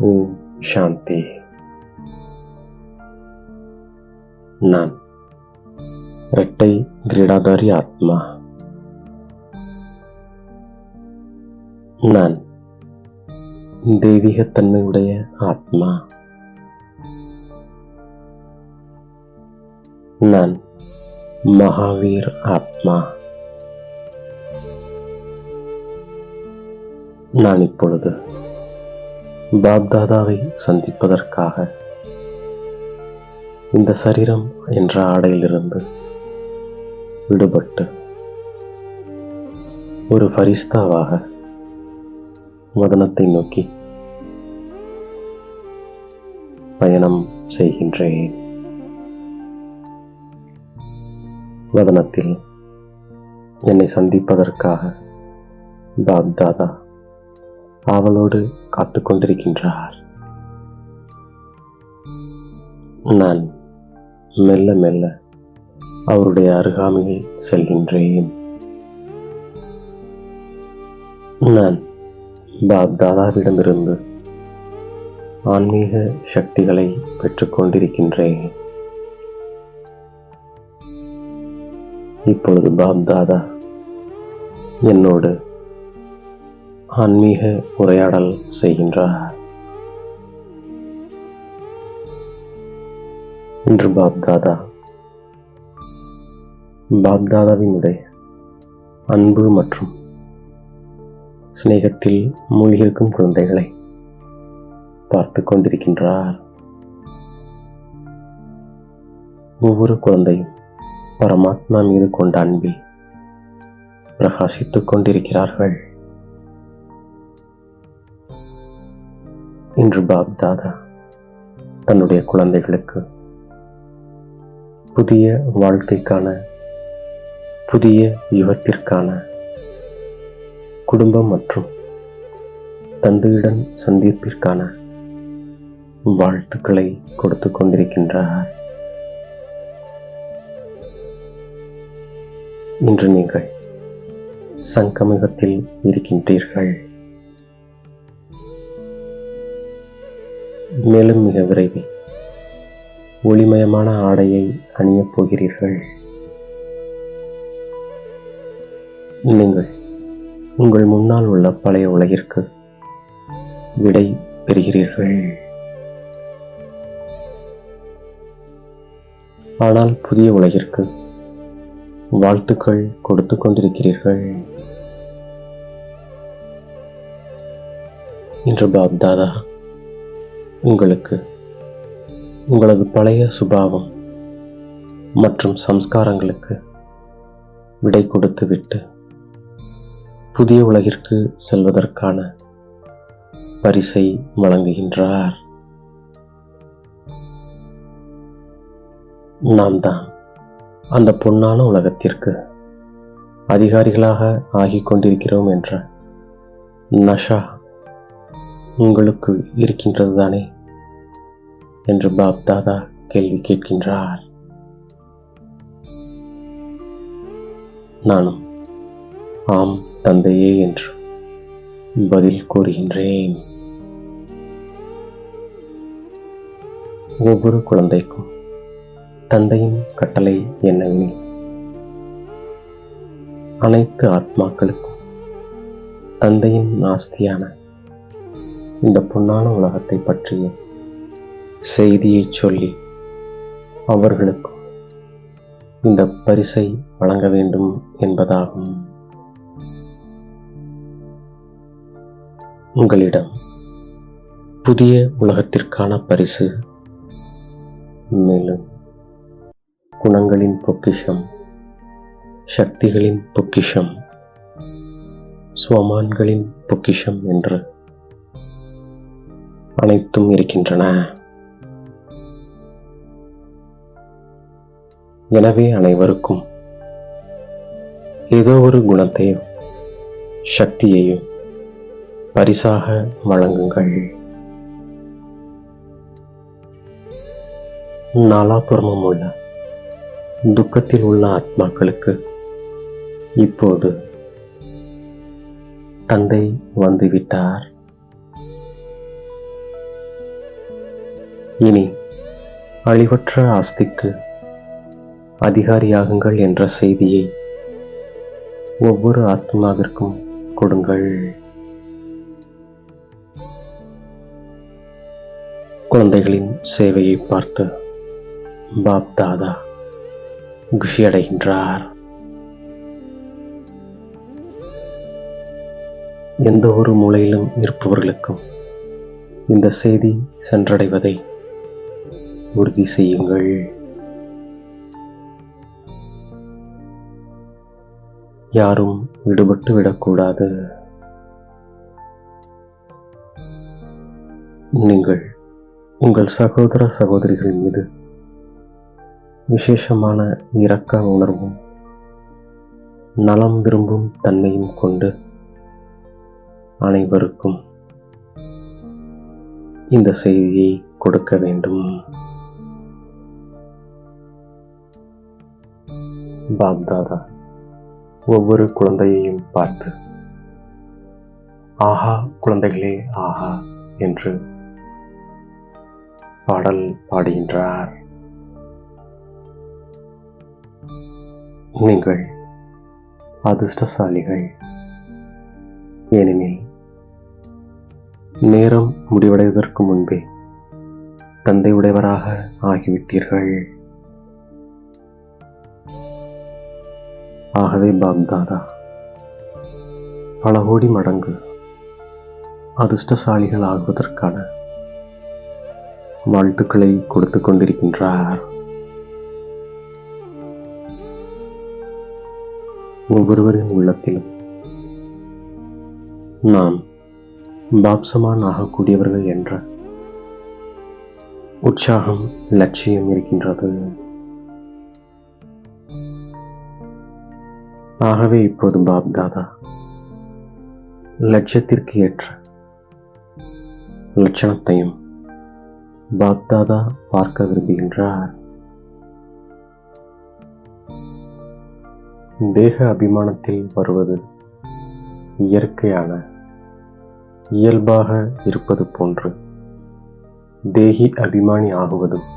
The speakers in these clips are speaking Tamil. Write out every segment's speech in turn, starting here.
ஓம் சாந்தி. நான் இரட்டை கிரீடாதாரி ஆத்மா. நான் தெய்வீகத்தன்மையுடைய ஆத்மா. நான் மகாவீர் ஆத்மா. நான் இப்பொழுது பாப்தாதாவை சந்திப்பதற்காக இந்த சரீரம் என்ற ஆடையிலிருந்து விடுபட்டு ஒரு ஃபரிஸ்தாவாக வதனத்தை நோக்கி பயணம் செய்கின்றேன். வதனத்தில் என்னை சந்திப்பதற்காக பாப்தாதா ஆவலோடு காத்துக் கொண்டிருக்கின்றார். நான் மெல்ல மெல்ல அவருடைய அருகாமையில் செல்கின்றேன். நான் பாப்தாதாவிடமிருந்து ஆன்மீக சக்திகளை பெற்றுக்கொண்டிருக்கின்றேன். இப்பொழுது பாப்தாதா என்னோடு ஆன்மீக உரையாடல் செய்கின்றார். இன்று பாப்தாதாவினுடைய அன்பு மற்றும் சிநேகத்தில் மூழ்கியிருக்கும் குழந்தைகளை பார்த்து கொண்டிருக்கின்றார். ஒவ்வொரு குழந்தையும் பரமாத்மா மீது கொண்ட அன்பில் பிரகாசித்துக் கொண்டிருக்கிறார்கள். இன்று பாப்தாதா தன்னுடைய குழந்தைகளுக்கு புதிய வாழ்க்கைக்கான, புதிய யுகத்திற்கான குடும்பம் மற்றும் தந்தையுடன் சந்திப்பிற்கான வாழ்த்துக்களை கொடுத்து கொண்டிருக்கின்றார். இன்று நீங்கள் சங்கமிகத்தில் இருக்கின்றீர்கள். மேலும் மிக விரைவில் ஒளிமயமான ஆடையை அணியப் போகிறீர்கள். நீங்கள் உங்கள் முன்னால் உள்ள பழைய உலகிற்கு விடை பெறுகிறீர்கள். ஆனால் புதிய உலகிற்கு வாழ்த்துக்கள் கொடுத்து கொண்டிருக்கிறீர்கள். இன்று பாப்தாதா உங்களுக்கு உங்களது பழைய சுபாவம் மற்றும் சம்ஸ்காரங்களுக்கு விடை கொடுத்துவிட்டு புதிய உலகிற்கு செல்வதற்கான பரிசை வழங்குகின்றார். நாம் தான் அந்த பொன்னான உலகத்திற்கு அதிகாரிகளாக ஆகிக் கொண்டிருக்கிறோம் என்ற நஷா உங்களுக்கு இருக்கின்றது தானே என்று பாப்தாதா கேள்வி கேட்கின்றார். நானும் ஆம் தந்தையே என்று பதில் கூறுகின்றேன். ஒவ்வொரு குழந்தைக்கும் தந்தையின் கட்டளை என்னவெனில் அனைத்து ஆத்மாக்களுக்கும் தந்தையின் ஆஸ்தியான இந்த பொன்னான உலகத்தை பற்றிய செய்தியை சொல்லி அவர்களுக்கும் இந்த பரிசை வழங்க வேண்டும் என்பதாகும். உங்களிடம் புதிய உலகத்திற்கான பரிசு, மேலும் குணங்களின் பொக்கிஷம், சக்திகளின் பொக்கிஷம், ஸ்வமான்களின் பொக்கிஷம் என்று அனைத்தும் இருக்கின்றன. எனவே அனைவருக்கும் ஏதோ ஒரு குணத்தையும் சக்தியையும் பரிசாக வழங்குங்கள். நாலாபுறமும் உள்ள துக்கத்தில் உள்ள ஆத்மாக்களுக்கு இப்போது தந்தை வந்துவிட்டார். இனி அழிவற்ற ஆஸ்திக்கு அதிகாரியாகுங்கள் என்ற செய்தியை ஒவ்வொரு ஆத்மாவிற்கும் கொடுங்கள். குழந்தைகளின் சேவையை பார்த்து பாப் தாதா குஷியடைகின்றார். எந்த ஒரு மூலையிலும் இருப்பவர்களுக்கும் இந்த செய்தி சென்றடைவதை உறுதி செய்யுங்கள். யாரும் விடுபட்டு விடக்கூடாது. நீங்கள் உங்கள் சகோதர சகோதரிகள் மீது விசேஷமான இரக்க உணர்வும் நலம் விரும்பும் தன்மையும் கொண்டு அனைவருக்கும் இந்த செய்தியை கொடுக்க வேண்டும். பாப் தாதா ஒவ்வொரு குழந்தையையும் பார்த்து ஆஹா குழந்தைகளே ஆஹா என்று பாடல் பாடுகின்றார். நீங்கள் அதிர்ஷ்டசாலிகள், ஏனெனில் நேரம் முடிவடைவதற்கு முன்பே தந்தை உடையவராக ஆகிவிட்டீர்கள். ஆகவே பாப் தாதா பல கோடி மடங்கு அதிர்ஷ்டசாலிகள் ஆகுவதற்கான வாழ்த்துக்களை கொடுத்து கொண்டிருக்கின்றார். ஒவ்வொருவரின் உள்ளத்திலும் நாம் பாப்சமான் ஆகக்கூடியவர்கள் என்ற உற்சாகம் லட்சியம் இருக்கின்றது. ஆகவே இப்போது பாப் தாதா லட்சியத்திற்கு ஏற்ற லட்சணத்தையும் பாப் தாதா பார்க்க விரும்புகின்றார். தேக அபிமானத்தில் வருவது இயற்கையான இயல்பாக இருப்பது போன்று தேகி அபிமானி ஆகுவதும்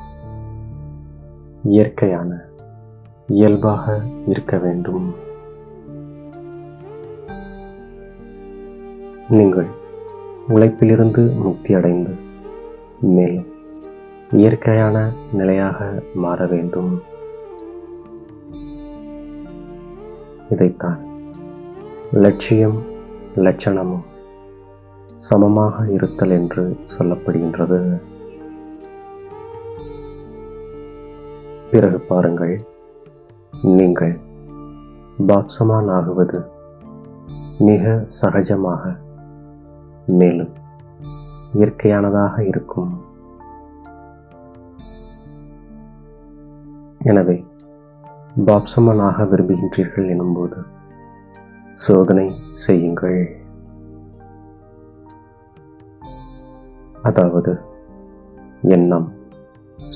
இயற்கையான இயல்பாக இருக்க வேண்டும். நீங்கள் உழைப்பிலிருந்து முக்தி அடைந்து மேலும் இயற்கையான நிலையாக மாற வேண்டும். இதைத்தான் லட்சியம் லட்சணமும் சமமாக இருத்தல் என்று சொல்லப்படுகின்றது. பிறகு பாருங்கள், நீங்கள் பாப்சமான் ஆகுவது மிக சகஜமாக மேலும் இயற்கையானதாக இருக்கும். எனவே பாப்சமானாக விரும்புகின்றீர்கள் எனும்போது சோதனை செய்யுங்கள். அதாவது எண்ணம்,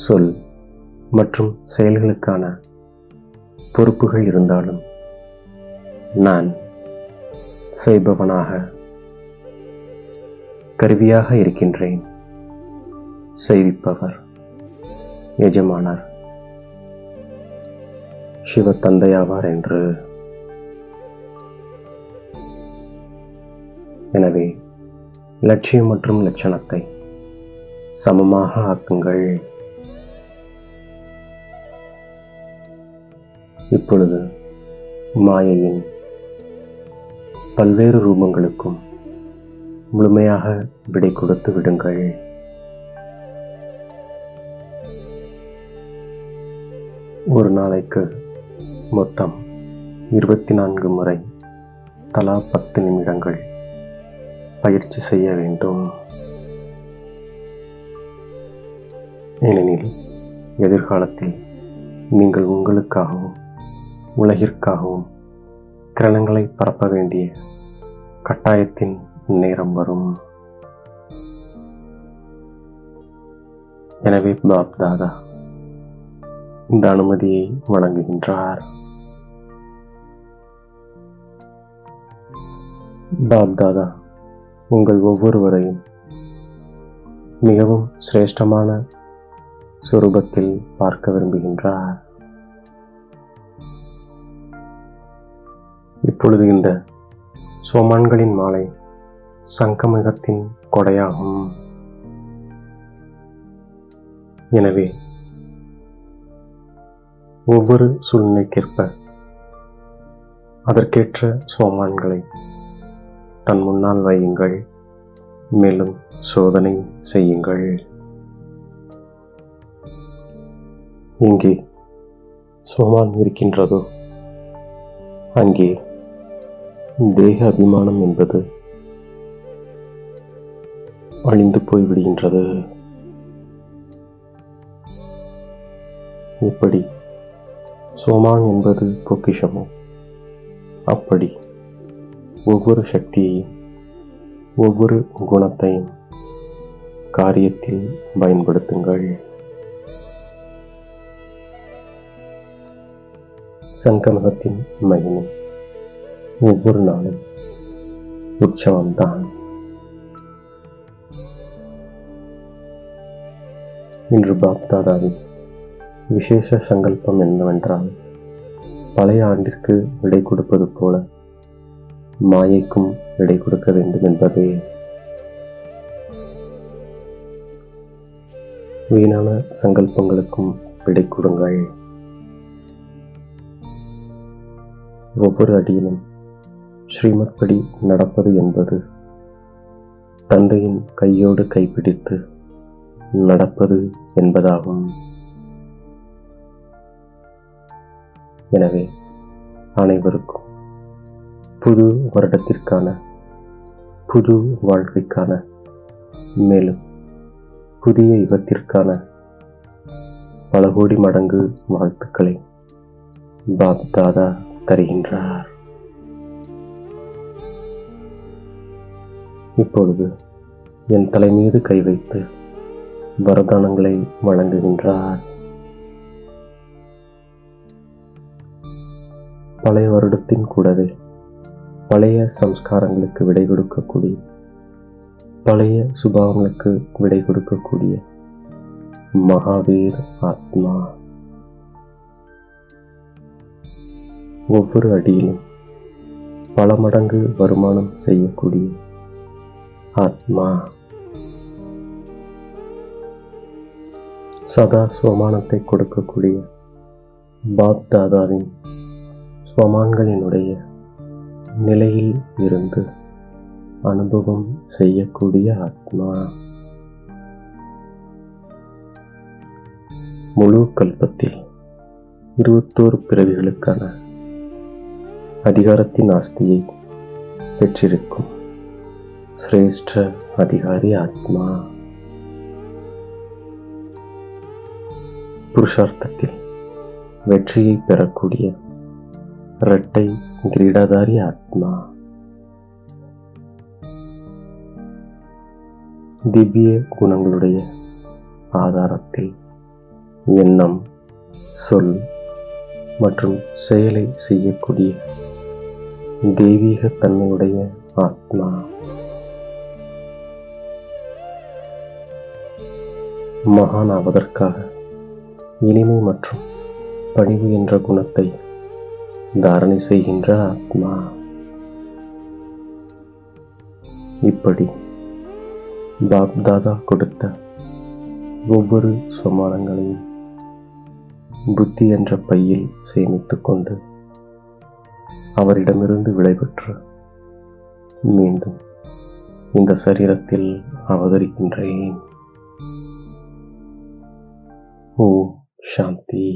சொல் மற்றும் செயல்களுக்கான பொறுப்புகள் இருந்தாலும் நான் செய்பவனாக கருவியாக இருக்கின்றேன். செய்விப்பவர் எஜமானர் சிவ தந்தையாவார் என்று. எனவே லட்சியம் மற்றும் லட்சணத்தை சமமாக ஆக்குங்கள். இப்பொழுது மாயையின் பல்வேறு ரூபங்களுக்கும் முழுமையாக விடை கொடுத்து விடுங்கள். ஒரு நாளைக்கு மொத்தம் 24 முறை தலா 10 நிமிடங்கள் பயிற்சி செய்ய வேண்டும். ஏனெனில் எதிர்காலத்தில் நீங்கள் உங்களுக்காகவும் உலகிற்காகவும் கிரணங்களை பரப்ப வேண்டிய கட்டாயத்தின் நேரம் வரும். எனவே பாப் தாதா இந்த அனுமதியை வழங்குகின்றார். பாப் தாதா உங்கள் ஒவ்வொருவரையும் மிகவும் சிரேஷ்டமான சொரூபத்தில் பார்க்க விரும்புகின்றார். இப்பொழுது இந்த சோமான்களின் மாலை சங்கமிகத்தின் கொடையாகும். எனவே ஒவ்வொரு சூழ்நிலைக்கேற்ப அதற்கேற்ற சோமான்களை தன் முன்னால் வையுங்கள். மேலும் சோதனை செய்யுங்கள். எங்கே சோமான் இருக்கின்றதோ அங்கே தேக அபிமானம் என்பது அழிந்து போய்விடுகின்றது. எப்படி சோமான் என்பது பொக்கிஷமோ அப்படி ஒவ்வொரு சக்தியையும் ஒவ்வொரு குணத்தையும் காரியத்தில் பயன்படுத்துங்கள். சங்கமகத்தின் மகிமை ஒவ்வொரு நாளும் உற்சவம்தான். இன்று பாப்தாதாவின் விசேஷ சங்கல்பம் என்னவென்றால், பழைய ஆண்டிற்கு விடை கொடுப்பது போல மாயைக்கும் விடை கொடுக்க வேண்டும் என்பதே. வீணான சங்கல்பங்களுக்கும் விடை கொடுங்கள். ஒவ்வொரு அடியிலும் ஸ்ரீமத் படி நடப்பது என்பது தந்தையின் கையோடு கைப்பிடித்து நடப்பது என்பதாகும். எனவே அனைவருக்கும் புது வருடத்திற்கான, புது வாழ்க்கைக்கான, மேலும் புதிய யுகத்திற்கான பல கோடி மடங்கு வாழ்த்துக்களை பாப்தாதா தருகின்றார். இப்பொழுது என் தலை மீது கை வைத்து வரதானங்களை வழங்குகின்றார். பழைய வருடத்தின் கூடவே பழைய சம்ஸ்காரங்களுக்கு விடை கொடுக்கக்கூடிய, பழைய சுபாவங்களுக்கு விடை கொடுக்கக்கூடிய மகாவீர் ஆத்மா ஒவ்வொரு அடியிலும் பல மடங்கு வருமானம் செய்யக்கூடிய ஆத்மா, சதா சுவமானத்தை கொடுக்கக்கூடிய பாப்தாதாவின் ஸ்வமான்களினுடைய நிலையில் இருந்து அனுபவம் செய்யக்கூடிய ஆத்மா, முழு கல்பத்தில் 21 பிறவிகளுக்கான அதிகாரத்தின் ஆஸ்தியை பெற்றிருக்கும் சிரேஷ்ட அதிகாரி ஆத்மா, புருஷார்த்தத்தில் வெற்றியை பெறக்கூடிய இரட்டை கிரீடாதாரி ஆத்மா, திவ்ய குணங்களுடைய ஆதாரத்தில் எண்ணம், சொல் மற்றும் செயலை செய்யக்கூடிய தெய்வீக தன்மையுடைய ஆத்மா, மகான் ஆவதற்காக இனிமை மற்றும் பணிவு என்ற குணத்தை தாரணை செய்கின்ற ஆத்மா. இப்படி பாப்தாதா கொடுத்த ஒவ்வொரு சமானங்களையும் புத்தி என்ற பையில் சேமித்துக் கொண்டு அவரிடமிருந்து விடைபெற்று மீண்டும் இந்த சரீரத்தில் அவதரிக்கின்றேன். ஓம் சாந்தி.